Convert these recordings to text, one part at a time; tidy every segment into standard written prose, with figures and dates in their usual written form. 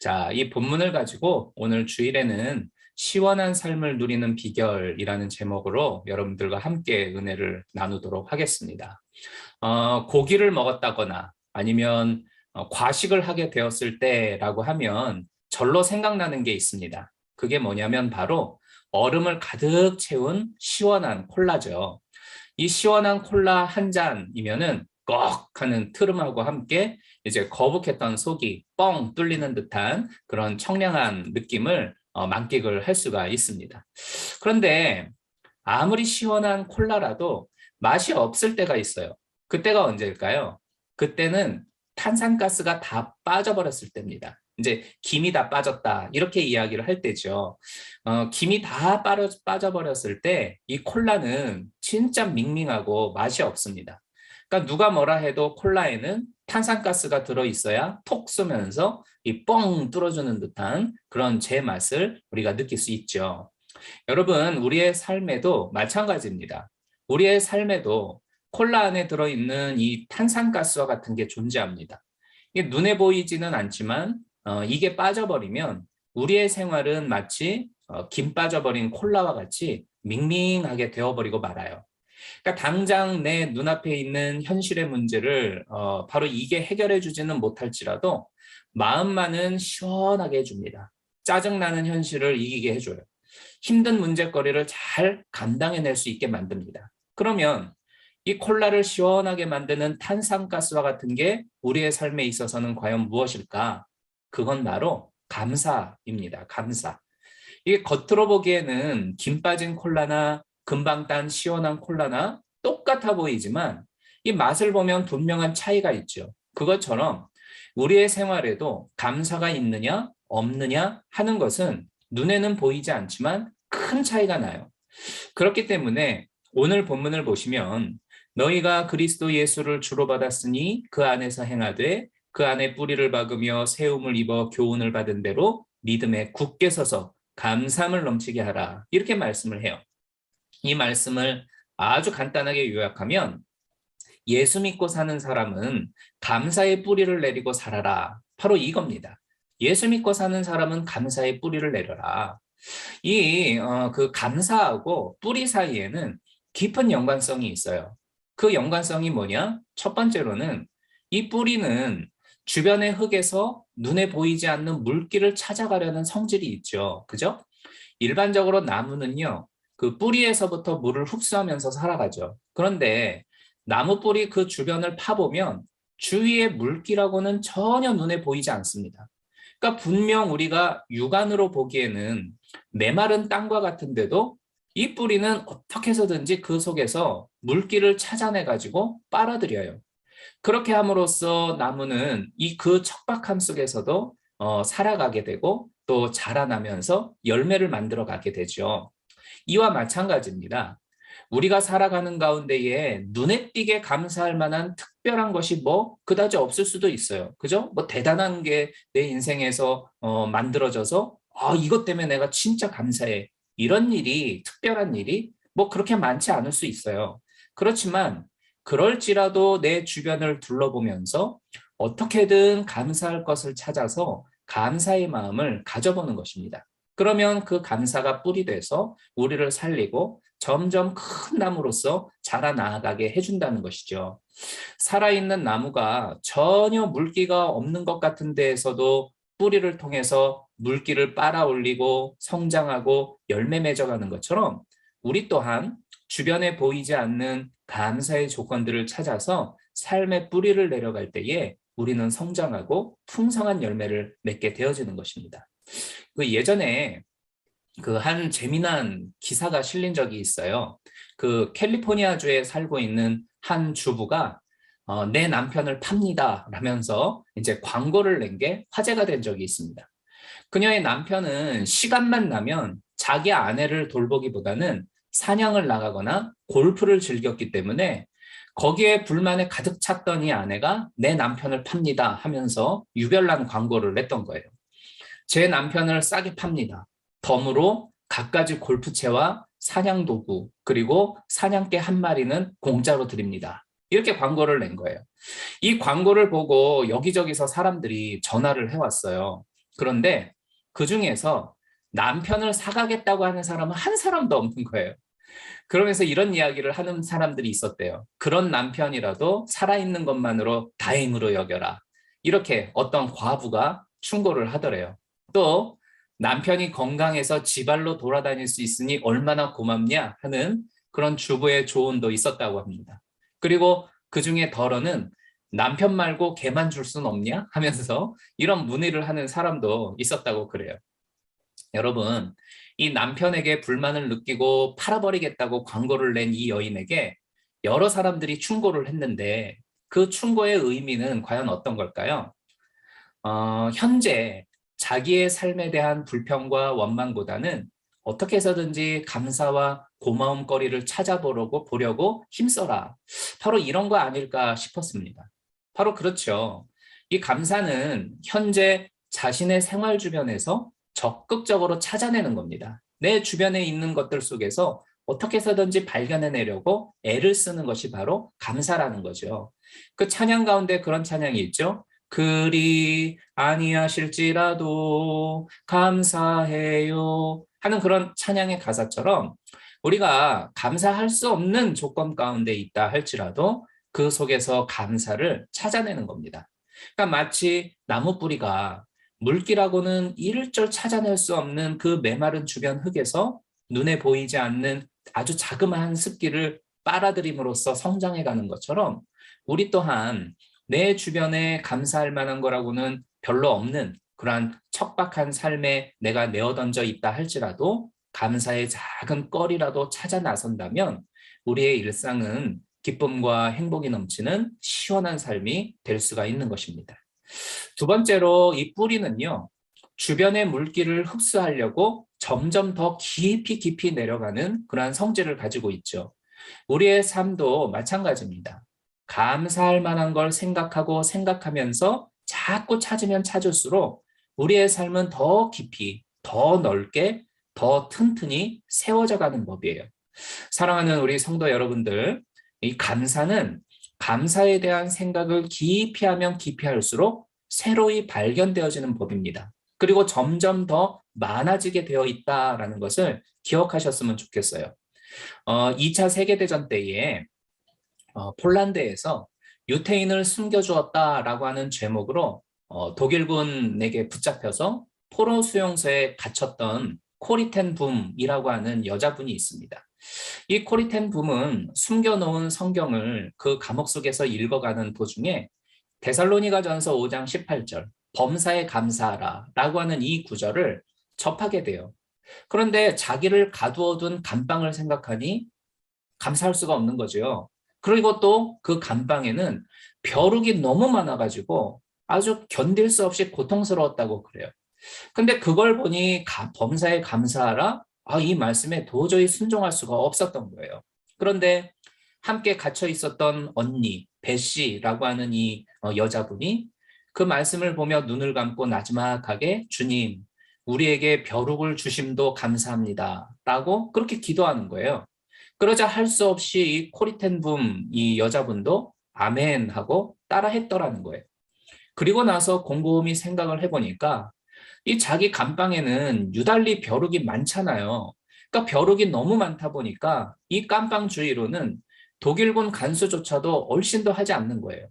자, 이 본문을 가지고 오늘 주일에는 시원한 삶을 누리는 비결이라는 제목으로 여러분들과 함께 은혜를 나누도록 하겠습니다. 고기를 먹었다거나 아니면 과식을 하게 되었을 때라고 하면 절로 생각나는 게 있습니다. 그게 뭐냐면 바로 얼음을 가득 채운 시원한 콜라죠. 이 시원한 콜라 한 잔이면은 꺽 하는 트름하고 함께 이제 거북했던 속이 뻥 뚫리는 듯한 그런 청량한 느낌을 만끽을 할 수가 있습니다. 그런데 아무리 시원한 콜라라도 맛이 없을 때가 있어요. 그때가 언제일까요? 그때는 탄산가스가 다 빠져버렸을 때입니다. 이제 김이 다 빠졌다 이렇게 이야기를 할 때죠. 김이 다 빠져버렸을 때 이 콜라는 진짜 밍밍하고 맛이 없습니다. 그러니까 누가 뭐라 해도 콜라에는 탄산가스가 들어있어야 톡 쏘면서 이 뻥 뚫어주는 듯한 그런 제 맛을 우리가 느낄 수 있죠. 여러분, 우리의 삶에도 마찬가지입니다. 우리의 삶에도 콜라 안에 들어있는 이 탄산가스와 같은 게 존재합니다. 이게 눈에 보이지는 않지만 이게 빠져버리면 우리의 생활은 마치 김 빠져버린 콜라와 같이 밍밍하게 되어버리고 말아요. 그러니까 당장 내 눈앞에 있는 현실의 문제를 바로 이게 해결해 주지는 못할지라도 마음만은 시원하게 해줍니다. 짜증나는 현실을 이기게 해줘요. 힘든 문제거리를 잘 감당해낼 수 있게 만듭니다. 그러면 이 콜라를 시원하게 만드는 탄산가스와 같은 게 우리의 삶에 있어서는 과연 무엇일까? 그건 바로 감사입니다. 감사. 이게 겉으로 보기에는 김 빠진 콜라나 금방 딴 시원한 콜라나 똑같아 보이지만 이 맛을 보면 분명한 차이가 있죠. 그것처럼 우리의 생활에도 감사가 있느냐 없느냐 하는 것은 눈에는 보이지 않지만 큰 차이가 나요. 그렇기 때문에 오늘 본문을 보시면 너희가 그리스도 예수를 주로 받았으니 그 안에서 행하되 그 안에 뿌리를 박으며 세움을 입어 교훈을 받은 대로 믿음에 굳게 서서 감사함을 넘치게 하라. 이렇게 말씀을 해요. 이 말씀을 아주 간단하게 요약하면 예수 믿고 사는 사람은 감사의 뿌리를 내리고 살아라. 바로 이겁니다. 예수 믿고 사는 사람은 감사의 뿌리를 내려라. 그 감사하고 뿌리 사이에는 깊은 연관성이 있어요. 그 연관성이 뭐냐? 첫 번째로는 이 뿌리는 주변의 흙에서 눈에 보이지 않는 물기를 찾아가려는 성질이 있죠. 그죠? 일반적으로 나무는요, 그 뿌리에서부터 물을 흡수하면서 살아가죠. 그런데 나무 뿌리 그 주변을 파보면 주위의 물기라고는 전혀 눈에 보이지 않습니다. 그러니까 분명 우리가 육안으로 보기에는 메마른 땅과 같은데도 이 뿌리는 어떻게 해서든지 그 속에서 물기를 찾아내가지고 빨아들여요. 그렇게 함으로써 나무는 이 그 척박함 속에서도 살아가게 되고 또 자라나면서 열매를 만들어 가게 되죠. 이와 마찬가지입니다. 우리가 살아가는 가운데에 눈에 띄게 감사할 만한 특별한 것이 그다지 없을 수도 있어요. 그죠? 대단한 게 내 인생에서 만들어져서 이것 때문에 내가 진짜 감사해. 이런 일이, 특별한 일이 그렇게 많지 않을 수 있어요. 그렇지만 그럴지라도 내 주변을 둘러보면서 어떻게든 감사할 것을 찾아서 감사의 마음을 가져보는 것입니다. 그러면 그 감사가 뿌리 돼서 우리를 살리고 점점 큰 나무로서 자라나가게 해준다는 것이죠. 살아있는 나무가 전혀 물기가 없는 것 같은 데에서도 뿌리를 통해서 물기를 빨아올리고 성장하고 열매 맺어가는 것처럼 우리 또한 주변에 보이지 않는 감사의 조건들을 찾아서 삶의 뿌리를 내려갈 때에 우리는 성장하고 풍성한 열매를 맺게 되어지는 것입니다. 그 예전에 그 한 재미난 기사가 실린 적이 있어요. 그 캘리포니아주에 살고 있는 한 주부가 내 남편을 팝니다 라면서 이제 광고를 낸 게 화제가 된 적이 있습니다. 그녀의 남편은 시간만 나면 자기 아내를 돌보기보다는 사냥을 나가거나 골프를 즐겼기 때문에 거기에 불만에 가득 찼던 이 아내가 내 남편을 팝니다 하면서 유별난 광고를 냈던 거예요. 제 남편을 싸게 팝니다. 덤으로 갖가지 골프채와 사냥도구 그리고 사냥개 한 마리는 공짜로 드립니다. 이렇게 광고를 낸 거예요. 이 광고를 보고 여기저기서 사람들이 전화를 해왔어요. 그런데 그 중에서 남편을 사가겠다고 하는 사람은 한 사람도 없는 거예요. 그러면서 이런 이야기를 하는 사람들이 있었대요. 그런 남편이라도 살아있는 것만으로 다행으로 여겨라. 이렇게 어떤 과부가 충고를 하더래요. 또 남편이 건강해서 지발로 돌아다닐 수 있으니 얼마나 고맙냐 하는 그런 주부의 조언도 있었다고 합니다. 그리고 그중에 덜어는 남편 말고 걔만 줄 순 없냐 하면서 이런 문의를 하는 사람도 있었다고 그래요. 여러분, 이 남편에게 불만을 느끼고 팔아버리겠다고 광고를 낸 이 여인에게 여러 사람들이 충고를 했는데 그 충고의 의미는 과연 어떤 걸까요? 현재 자기의 삶에 대한 불평과 원망보다는 어떻게 해서든지 감사와 고마움거리를 찾아보려고 힘써라. 바로 이런 거 아닐까 싶었습니다. 바로 그렇죠. 이 감사는 현재 자신의 생활 주변에서 적극적으로 찾아내는 겁니다. 내 주변에 있는 것들 속에서 어떻게 해서든지 발견해내려고 애를 쓰는 것이 바로 감사라는 거죠. 그 찬양 가운데 그런 찬양이 있죠. 그리 아니하실지라도 감사해요 하는 그런 찬양의 가사처럼 우리가 감사할 수 없는 조건 가운데 있다 할지라도 그 속에서 감사를 찾아내는 겁니다. 그러니까 마치 나무 뿌리가 물기라고는 일절 찾아낼 수 없는 그 메마른 주변 흙에서 눈에 보이지 않는 아주 자그마한 습기를 빨아들임으로써 성장해가는 것처럼 우리 또한 내 주변에 감사할 만한 거라고는 별로 없는 그러한 척박한 삶에 내가 내어던져 있다 할지라도 감사의 작은 거리라도 찾아 나선다면 우리의 일상은 기쁨과 행복이 넘치는 시원한 삶이 될 수가 있는 것입니다. 두 번째로 이 뿌리는요, 주변의 물기를 흡수하려고 점점 더 깊이 내려가는 그러한 성질을 가지고 있죠. 우리의 삶도 마찬가지입니다. 감사할 만한 걸 생각하고 생각하면서 자꾸 찾으면 찾을수록 우리의 삶은 더 깊이, 더 넓게, 더 튼튼히 세워져 가는 법이에요. 사랑하는 우리 성도 여러분들, 이 감사는 감사에 대한 생각을 깊이 하면 깊이 할수록 새로이 발견되어지는 법입니다. 그리고 점점 더 많아지게 되어 있다는 것을 기억하셨으면 좋겠어요. 2차 세계대전 때에 폴란드에서 유태인을 숨겨주었다라고 하는 제목으로 독일군에게 붙잡혀서 포로 수용소에 갇혔던 코리텐 붐이라고 하는 여자분이 있습니다. 이 코리텐 붐은 숨겨놓은 성경을 그 감옥 속에서 읽어가는 도중에 데살로니가전서 5장 18절 범사에 감사하라 라고 하는 이 구절을 접하게 돼요. 그런데 자기를 가두어둔 감방을 생각하니 감사할 수가 없는 거죠. 그리고 또 그 감방에는 벼룩이 너무 많아가지고 아주 견딜 수 없이 고통스러웠다고 그래요. 근데 그걸 보니 범사에 감사하라? 이 말씀에 도저히 순종할 수가 없었던 거예요. 그런데 함께 갇혀 있었던 언니, 베시라고 하는 이 여자분이 그 말씀을 보며 눈을 감고 나지막하게 주님, 우리에게 벼룩을 주심도 감사합니다. 라고 그렇게 기도하는 거예요. 그러자 할 수 없이 이 코리텐붐 이 여자분도 아멘 하고 따라 했더라는 거예요. 그리고 나서 곰곰이 생각을 해보니까 이 자기 감방에는 유달리 벼룩이 많잖아요. 그러니까 벼룩이 너무 많다 보니까 이 감방 주위로는 독일군 간수조차도 얼씬도 하지 않는 거예요.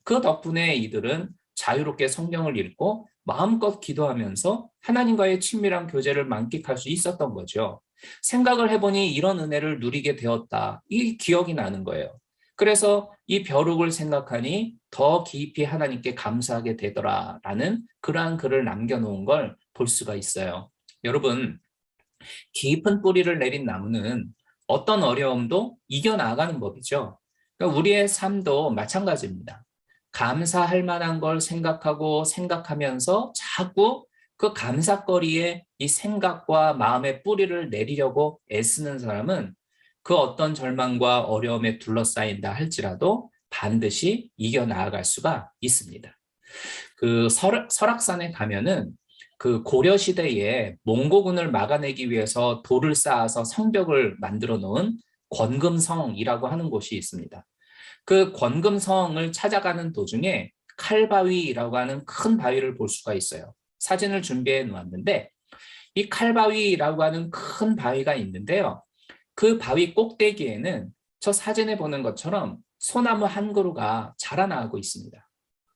그 덕분에 이들은 자유롭게 성경을 읽고 마음껏 기도하면서 하나님과의 친밀한 교제를 만끽할 수 있었던 거죠. 생각을 해보니 이런 은혜를 누리게 되었다. 이 기억이 나는 거예요. 그래서 이 벼룩을 생각하니 더 깊이 하나님께 감사하게 되더라라는 그러한 글을 남겨놓은 걸 볼 수가 있어요. 여러분, 깊은 뿌리를 내린 나무는 어떤 어려움도 이겨나가는 법이죠. 그러니까 우리의 삶도 마찬가지입니다. 감사할 만한 걸 생각하고 생각하면서 자꾸 그 감사거리에 이 생각과 마음의 뿌리를 내리려고 애쓰는 사람은 그 어떤 절망과 어려움에 둘러싸인다 할지라도 반드시 이겨나갈 수가 있습니다. 그 설악산에 가면은 그 고려 시대에 몽고군을 막아내기 위해서 돌을 쌓아서 성벽을 만들어 놓은 권금성이라고 하는 곳이 있습니다. 그 권금성을 찾아가는 도중에 칼바위라고 하는 큰 바위를 볼 수가 있어요. 사진을 준비해 놓았는데 이 칼바위라고 하는 큰 바위가 있는데요. 그 바위 꼭대기에는 저 사진에 보는 것처럼 소나무 한 그루가 자라나고 있습니다.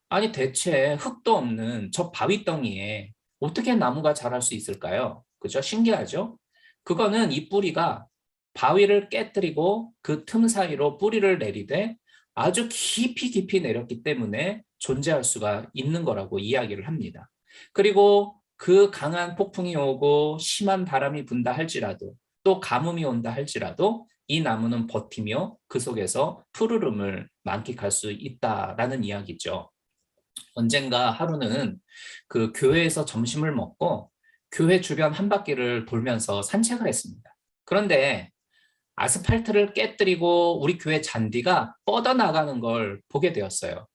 아니 대체 흙도 없는 저 바위덩이에 어떻게 나무가 자랄 수 있을까요? 그죠? 신기하죠? 그거는 이 뿌리가 바위를 깨뜨리고 그 틈 사이로 뿌리를 내리되 아주 깊이 내렸기 때문에 존재할 수가 있는 거라고 이야기를 합니다. 그리고 그 강한 폭풍이 오고 심한 바람이 분다 할지라도 또 가뭄이 온다 할지라도 이 나무는 버티며 그 속에서 푸르름을 만끽할 수 있다라는 이야기죠. 언젠가 하루는 그 교회에서 점심을 먹고 교회 주변 한 바퀴를 돌면서 산책을 했습니다. 그런데 아스팔트를 깨뜨리고 우리 교회 잔디가 뻗어나가는 걸 보게 되었어요.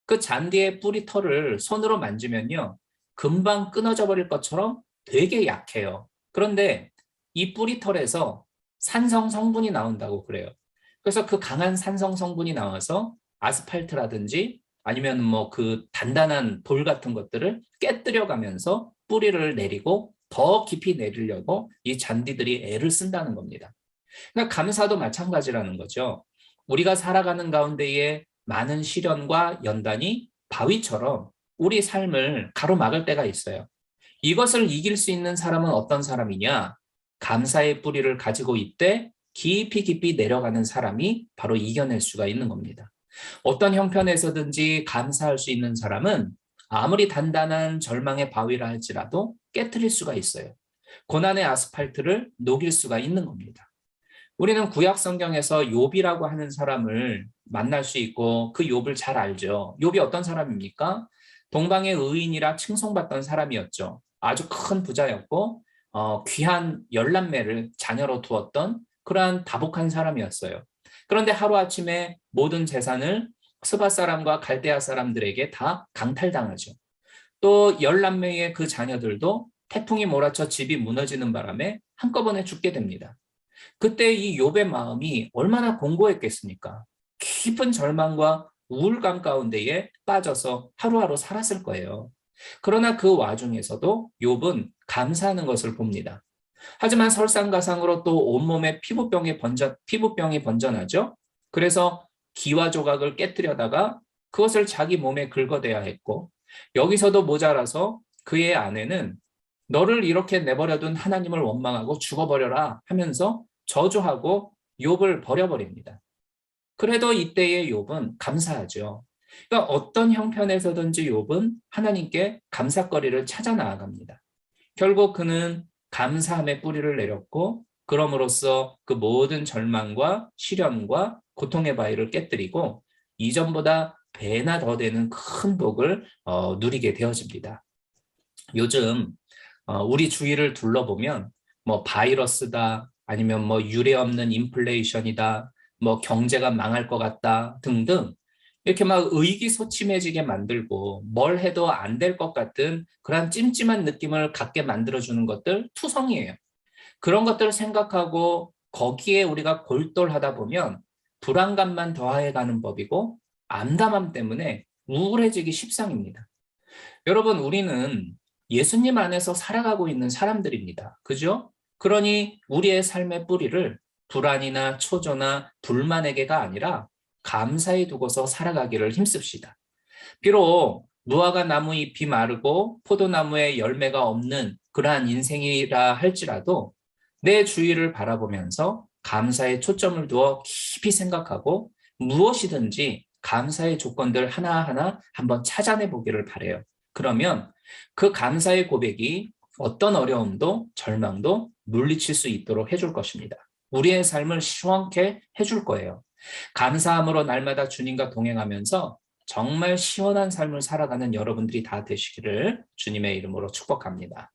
그 잔디의 뿌리털을 손으로 만지면요, 금방 끊어져 버릴 것처럼 되게 약해요. 그런데 이 뿌리털에서 산성 성분이 나온다고 그래요. 그래서 그 강한 산성 성분이 나와서 아스팔트라든지 아니면 뭐 그 단단한 돌 같은 것들을 깨뜨려 가면서 뿌리를 내리고 더 깊이 내리려고 이 잔디들이 애를 쓴다는 겁니다. 그러니까 감사도 마찬가지라는 거죠. 우리가 살아가는 가운데에 많은 시련과 연단이 바위처럼 우리 삶을 가로막을 때가 있어요. 이것을 이길 수 있는 사람은 어떤 사람이냐? 감사의 뿌리를 가지고 있되 깊이 내려가는 사람이 바로 이겨낼 수가 있는 겁니다. 어떤 형편에서든지 감사할 수 있는 사람은 아무리 단단한 절망의 바위라 할지라도 깨트릴 수가 있어요. 고난의 아스팔트를 녹일 수가 있는 겁니다. 우리는 구약 성경에서 욥이라고 하는 사람을 만날 수 있고 그 욥을 잘 알죠. 욥이 어떤 사람입니까? 동방의 의인이라 칭송받던 사람이었죠. 아주 큰 부자였고 귀한 열남매를 자녀로 두었던 그러한 다복한 사람이었어요. 그런데 하루아침에 모든 재산을 스바 사람과 갈대아 사람들에게 다 강탈당하죠. 또 열남매의 그 자녀들도 태풍이 몰아쳐 집이 무너지는 바람에 한꺼번에 죽게 됩니다. 그때 이 욥의 마음이 얼마나 공고했겠습니까? 깊은 절망과 우울감 가운데에 빠져서 하루하루 살았을 거예요. 그러나 그 와중에서도 욥은 감사하는 것을 봅니다. 하지만 설상가상으로 또 온몸에 피부병이 번져나죠. 그래서 기와 조각을 깨뜨려다가 그것을 자기 몸에 긁어대야 했고, 여기서도 모자라서 그의 아내는 너를 이렇게 내버려둔 하나님을 원망하고 죽어버려라 하면서 저주하고 욥을 버려버립니다. 그래도 이때의 욥은 감사하죠. 그러니까 어떤 형편에서든지 욥은 하나님께 감사거리를 찾아 나아갑니다. 결국 그는 감사함의 뿌리를 내렸고 그럼으로써 그 모든 절망과 시련과 고통의 바위를 깨뜨리고 이전보다 배나 더 되는 큰 복을 누리게 되어집니다. 요즘 우리 주위를 둘러보면 뭐 바이러스다 아니면 뭐 유례 없는 인플레이션이다 뭐 경제가 망할 것 같다 등등 이렇게 막 의기소침해지게 만들고 뭘 해도 안 될 것 같은 그런 찜찜한 느낌을 갖게 만들어주는 것들 투성이에요. 그런 것들을 생각하고 거기에 우리가 골똘하다 보면 불안감만 더해가는 법이고 암담함 때문에 우울해지기 십상입니다. 여러분, 우리는 예수님 안에서 살아가고 있는 사람들입니다. 그죠? 그러니 우리의 삶의 뿌리를 불안이나 초조나 불만에게가 아니라 감사히 두고서 살아가기를 힘씁시다. 비록 무화과 나무 잎이 마르고 포도나무에 열매가 없는 그러한 인생이라 할지라도 내 주위를 바라보면서 감사의 초점을 두어 깊이 생각하고 무엇이든지 감사의 조건들 하나하나 한번 찾아내 보기를 바라요. 그러면 그 감사의 고백이 어떤 어려움도 절망도 물리칠 수 있도록 해줄 것입니다. 우리의 삶을 시원케 해줄 거예요. 감사함으로 날마다 주님과 동행하면서 정말 시원한 삶을 살아가는 여러분들이 다 되시기를 주님의 이름으로 축복합니다.